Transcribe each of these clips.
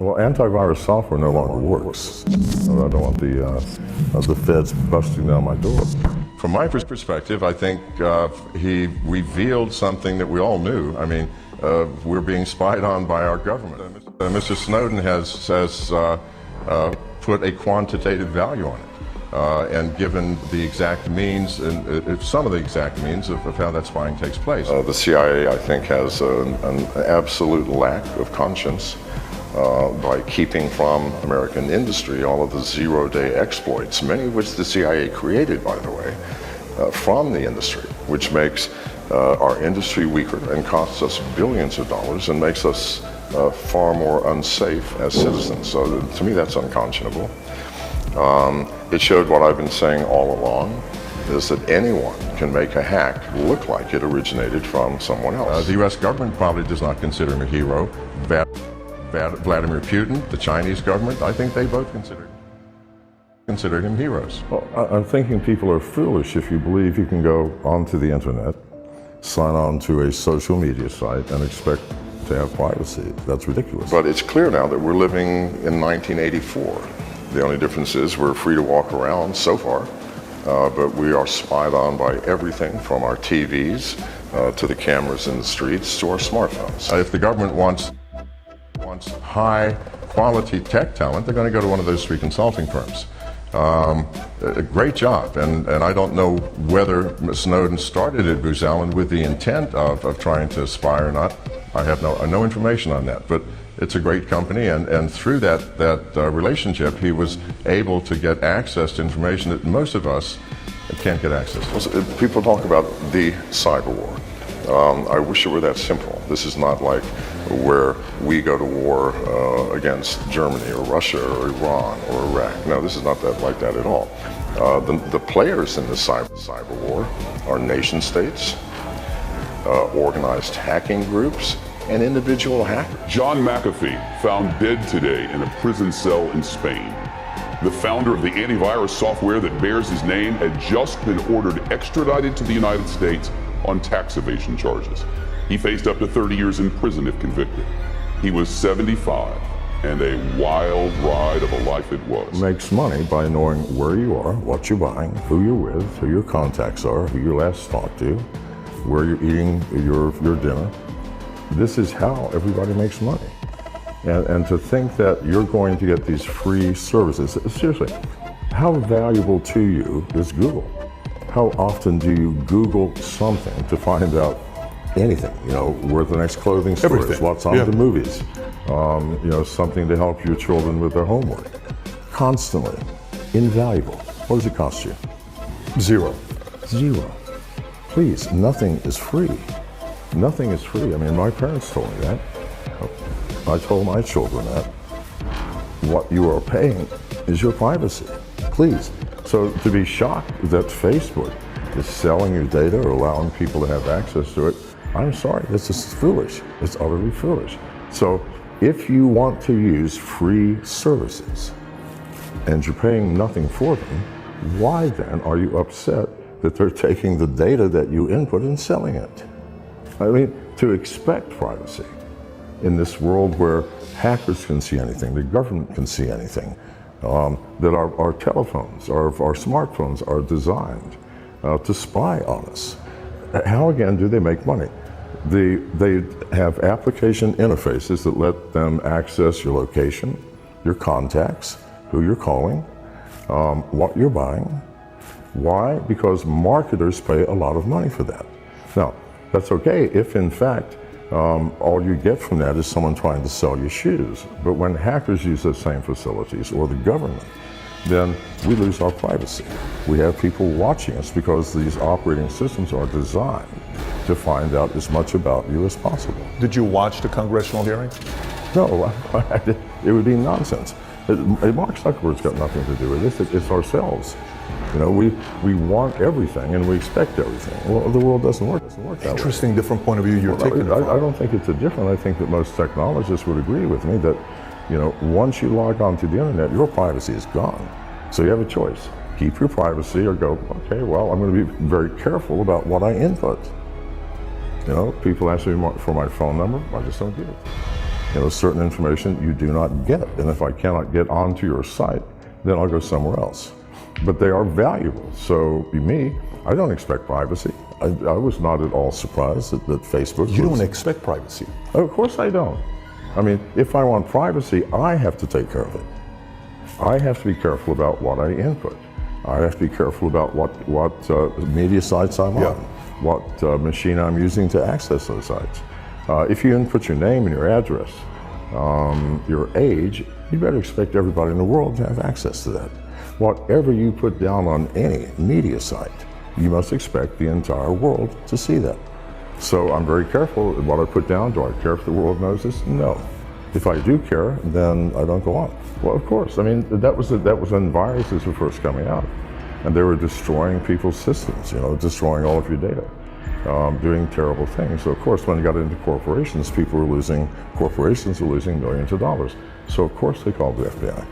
Well, antivirus software no longer works. I don't want the feds busting down my door. From my perspective, I think he revealed something that we all knew. I mean, we're being spied on by our government. Mr. Snowden has put a quantitative value on it, and given the exact means, and some of the exact means of how that spying takes place. The CIA, I think, has an absolute lack of conscience by keeping from American industry all of the zero-day exploits, many of which the CIA created, by the way, from the industry, which makes our industry weaker and costs us billions of dollars and makes us far more unsafe as citizens. So to me, that's unconscionable. It showed what I've been saying all along, is that anyone can make a hack look like it originated from someone else. The U.S. government probably does not consider him a hero. Vladimir Putin, the Chinese government, I think they both consider him heroes. Well, I'm thinking people are foolish if you believe you can go onto the internet, sign on to a social media site, and expect to have privacy. That's ridiculous. But it's clear now that we're living in 1984. The only difference is we're free to walk around so far, but we are spied on by everything from our TVs to the cameras in the streets to our smartphones. If the government wants high quality tech talent, they're going to go to one of those three consulting firms. A great job, and I don't know whether Snowden started at Booz Allen with the intent of trying to spy or not. I have no information on that, but it's a great company, and through that relationship, he was able to get access to information that most of us can't get access to. People talk about the cyber war. I wish it were that simple. This is not like where we go to war against Germany or Russia or Iran or Iraq. No, this is not like that at all. The players in the cyber war are nation states, organized hacking groups, and individual hackers. John McAfee found dead today in a prison cell in Spain. The founder of the antivirus software that bears his name had just been ordered extradited to the United States on tax evasion charges. He faced up to 30 years in prison if convicted. He was 75, and a wild ride of a life it was. Makes money by knowing where you are, what you're buying, who you're with, who your contacts are, who you last talked to, where you're eating your dinner. This is how everybody makes money. And to think that you're going to get these free services, seriously, how valuable to you is Google? How often do you Google something to find out anything? You know, where the next clothing store is, what's on the movies, you know, something to help your children with their homework. Constantly. Invaluable. What does it cost you? Zero. Zero. Please, nothing is free. Nothing is free. I mean, my parents told me that. I told my children that. What you are paying is your privacy. Please. So to be shocked that Facebook is selling your data or allowing people to have access to it, I'm sorry, this is foolish. It's utterly foolish. So if you want to use free services and you're paying nothing for them, why then are you upset that they're taking the data that you input and selling it? I mean, to expect privacy in this world where hackers can see anything, the government can see anything, that our telephones, our smartphones are designed to spy on us. How again do they make money? They have application interfaces that let them access your location, your contacts, who you're calling, what you're buying. Why? Because marketers pay a lot of money for that. Now, that's okay if in fact all you get from that is someone trying to sell you shoes. But when hackers use those same facilities, or the government, then we lose our privacy. We have people watching us because these operating systems are designed to find out as much about you as possible. Did you watch the congressional hearing? No, it would be nonsense. Mark Zuckerberg's got nothing to do with this. It's ourselves. You know, we want everything and we expect everything. Well, the world doesn't work that way. Interesting, different point of view you're taking. I don't think it's a different. I think that most technologists would agree with me that, you know, once you log onto the internet, your privacy is gone. So you have a choice. Keep your privacy or go, okay, well, I'm going to be very careful about what I input. You know, people ask me for my phone number, I just don't give it. certain information you do not get. And if I cannot get onto your site, then I'll go somewhere else. But they are valuable. So me, I don't expect privacy. I was not at all surprised that Facebook You don't expect privacy. Of course I don't. I mean, if I want privacy, I have to take care of it. I have to be careful about what I input. I have to be careful about what media sites I'm on, what machine I'm using to access those sites. If you input your name and your address, your age, you better expect everybody in the world to have access to that. Whatever you put down on any media site, you must expect the entire world to see that. So I'm very careful what I put down. Do I care if the world knows this? No. If I do care, then I don't go on. Well, of course. I mean, that was when viruses were first coming out, and they were destroying people's systems. Destroying all of your data, doing terrible things. So of course, when it got into corporations, corporations were losing millions of dollars. So of course they called the FBI.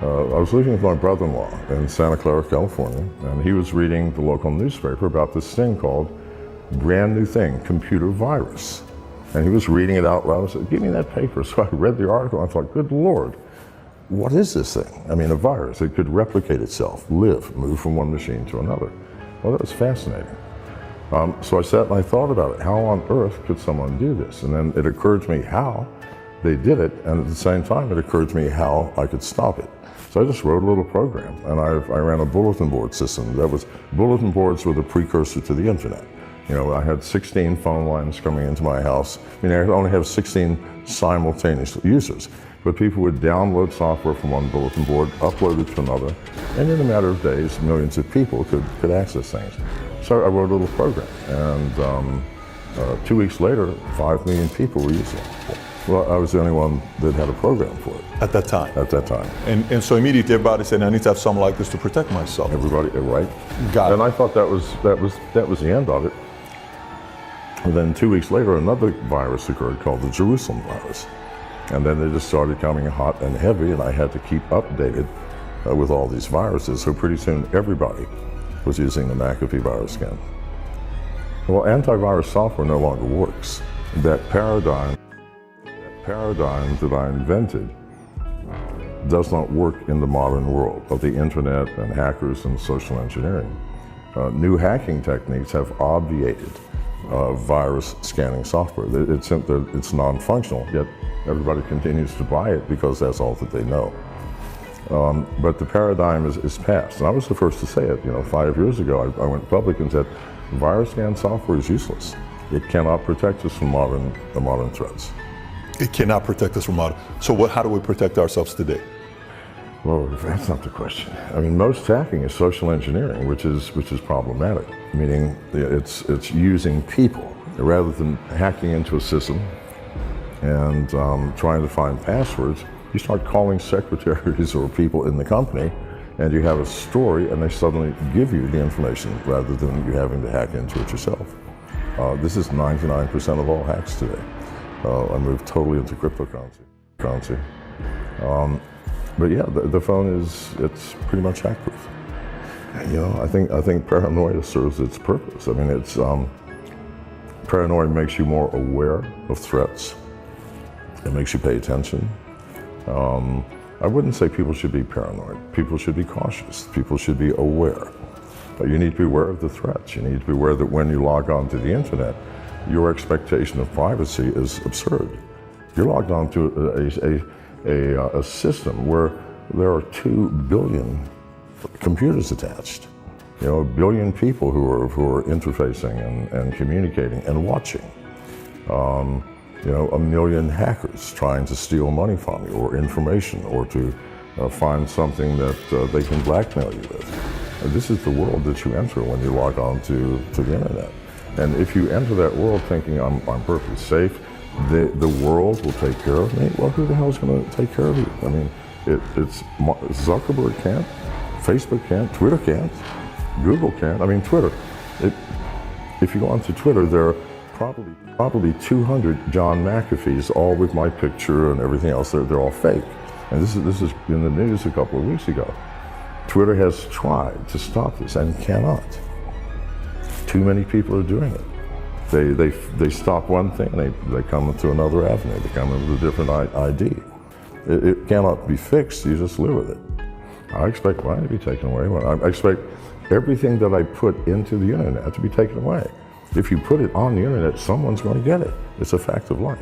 I was living with my brother-in-law in Santa Clara, California, and he was reading the local newspaper about this thing called, brand new thing, computer virus. And he was reading it out loud. I said, give me that paper. So I read the article, and I thought, good Lord, what is this thing? I mean, a virus. It could replicate itself, move from one machine to another. Well, that was fascinating. So I sat and I thought about it. How on earth could someone do this? And then it occurred to me how they did it, and at the same time, it occurred to me how I could stop it. So I just wrote a little program, and I ran a bulletin board system. Bulletin boards were the precursor to the internet. I had 16 phone lines coming into my house. I only have 16 simultaneous users, but people would download software from one bulletin board, upload it to another, and in a matter of days, millions of people could access things. So I wrote a little program, and 2 weeks later, 5 million people were using it. Well, I was the only one that had a program for it. At that time? At that time. And so immediately everybody said, I need to have something like this to protect myself. Everybody, right? Got it. And I thought that was the end of it. And then 2 weeks later, another virus occurred called the Jerusalem virus. And then they just started coming hot and heavy, and I had to keep updated with all these viruses. So pretty soon, everybody was using the McAfee virus scan. Well, antivirus software no longer works. That paradigm that I invented does not work in the modern world of the internet and hackers and social engineering. New hacking techniques have obviated virus scanning software. It's non-functional, yet everybody continues to buy it because that's all that they know. But the paradigm is past. And I was the first to say it. 5 years ago, I went public and said, virus scan software is useless. It cannot protect us from the modern threats. It cannot protect us from modern. So how do we protect ourselves today? Well, that's not the question. Most hacking is social engineering, which is problematic. Meaning, it's using people rather than hacking into a system and trying to find passwords. You start calling secretaries or people in the company, and you have a story, and they suddenly give you the information rather than you having to hack into it yourself. This is 99% of all hacks today. I moved totally into cryptocurrency. But yeah, the phone it's pretty much hack-proof. I think paranoia serves its purpose. Paranoia makes you more aware of threats. It makes you pay attention. I wouldn't say people should be paranoid. People should be cautious. People should be aware. You need to be aware of the threats. You need to be aware that when you log on to the internet, your expectation of privacy is absurd. You're logged on to a system where there are 2 billion computers attached. A billion people who are interfacing and communicating and watching. A million hackers trying to steal money from you or information or to find something that they can blackmail you with. This is the world that you enter when you log on to the internet. And if you enter that world thinking I'm perfectly safe, the world will take care of me, well, who the hell is going to take care of you? It's Zuckerberg can't, Facebook can't, Twitter can't, Google can't. Twitter. If you go onto Twitter, there are probably 200 John McAfee's, all with my picture and everything else. They're all fake. And this is in the news a couple of weeks ago. Twitter has tried to stop this and cannot. Too many people are doing it. They stop one thing, they come to another avenue, they come with a different ID. It cannot be fixed, you just live with it. I expect mine to be taken away. I expect everything that I put into the internet to be taken away. If you put it on the internet, someone's going to get it. It's a fact of life.